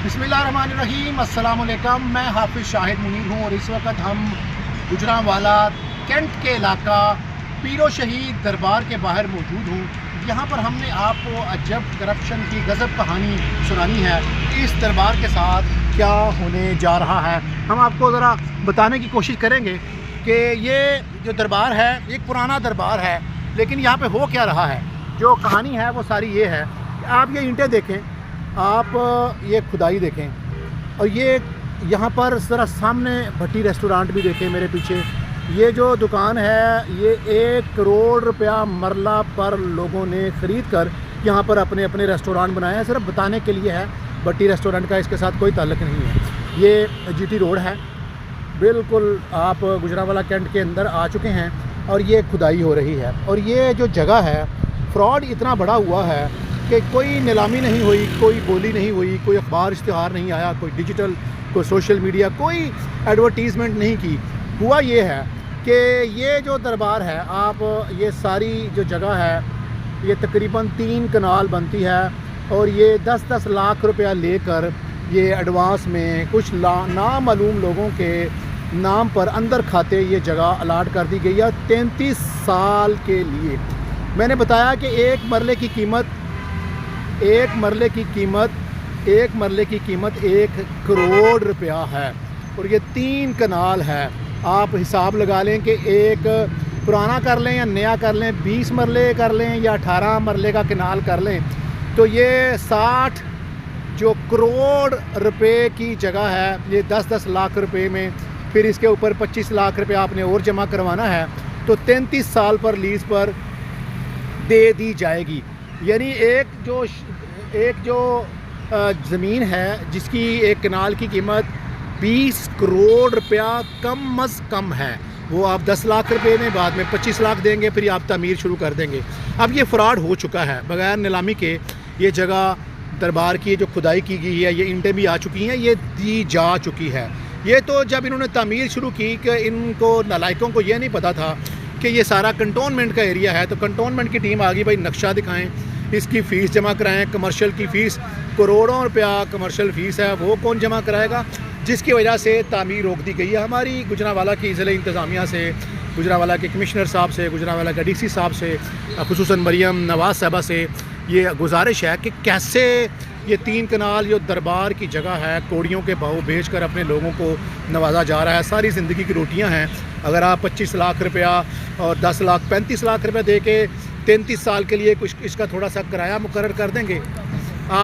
बिस्मिल्लाहिर्रहमानिर्रहीम, अस्सलाम वालेकुम। मैं हाफिज़ शाहिद मुनीर हूँ और इस वक्त हम गुजरांवाला कैंट के इलाका पीरो शहीद दरबार के बाहर मौजूद हूँ। यहाँ पर हमने आपको अजब करप्शन की गज़ब कहानी सुनानी है। इस दरबार के साथ क्या होने जा रहा है हम आपको ज़रा बताने की कोशिश करेंगे कि ये जो दरबार है एक पुराना दरबार है, लेकिन यहाँ पे हो क्या रहा है। जो कहानी है वो सारी ये है कि आप ये ईंटें देखें, आप ये खुदाई देखें और ये यहाँ पर ज़रा सामने भट्टी रेस्टोरेंट भी देखें मेरे पीछे। ये जो दुकान है ये 1 करोड़ रुपया मरला पर लोगों ने ख़रीद कर यहाँ पर अपने अपने रेस्टोरेंट बनाए हैं। सिर्फ बताने के लिए है, भट्टी रेस्टोरेंट का इसके साथ कोई ताल्लुक़ नहीं है। ये जीटी रोड है, बिल्कुल आप गुजरांवाला कैंट के अंदर आ चुके हैं और ये खुदाई हो रही है। और ये जो जगह है, फ्रॉड इतना बड़ा हुआ है कि कोई नीलामी नहीं हुई, कोई बोली नहीं हुई, कोई अखबार इश्तिहार नहीं आया, कोई डिजिटल, कोई सोशल मीडिया, कोई एडवर्टीज़मेंट नहीं की। हुआ ये है कि ये जो दरबार है, आप ये सारी जो जगह है ये तकरीबन 3 कनाल बनती है और ये 10-10 लाख रुपया लेकर ये एडवांस में कुछ नामालूम लोगों के नाम पर अंदर खाते ये जगह अलाट कर दी गई है 33 साल के लिए। मैंने बताया कि एक मरले की कीमत 1 करोड़ रुपया है और ये 3 कनाल है। आप हिसाब लगा लें कि एक पुराना कर लें या नया कर लें, 20 मरले कर लें या 18 मरले का कनाल कर लें, तो ये 60 जो करोड़ रुपए की जगह है, ये 10-10 लाख रुपए में, फिर इसके ऊपर 25 लाख रुपए आपने और जमा करवाना है, तो 33 साल पर लीज़ पर दे दी जाएगी। यानी एक जो ज़मीन है जिसकी एक कनाल की कीमत 20 करोड़ रुपया कम अज़ कम है, वो आप 10 लाख रुपए में बाद में 25 लाख देंगे, फिर आप तामीर शुरू कर देंगे। अब ये फ्रॉड हो चुका है बगैर नीलामी के। ये जगह दरबार की जो खुदाई की गई है, ये ईंटें भी आ चुकी हैं, ये दी जा चुकी है। ये तो जब इन्होंने तामीर शुरू की कि इनको नालायकों को ये नहीं पता था कि ये सारा कंटोनमेंट का एरिया है, तो कंटोनमेंट की टीम आ गई, भाई नक्शा दिखाएं, इसकी फ़ीस जमा कराएं। कमर्शियल की फ़ीस करोड़ों रुपया कमर्शियल फ़ीस है, वो कौन जमा कराएगा, जिसकी वजह से तामीर रोक दी गई है। हमारी गुजरांवाला की ज़िले इंतज़ामिया से, गुजरांवाला के कमिश्नर साहब से, गुजरांवाला के डीसी साहब से, खुसूसन मरियम नवाज़ साहबा से ये गुजारिश है कि कैसे ये 3 कनाल जो दरबार की जगह है कोड़ियों के भाव बेच कर अपने लोगों को नवाजा जा रहा है। सारी ज़िंदगी की रोटियां हैं। अगर आप 25 लाख रुपया और 35 लाख रुपया दे के 33 साल के लिए कुछ इसका थोड़ा सा किराया मुकर्रर कर देंगे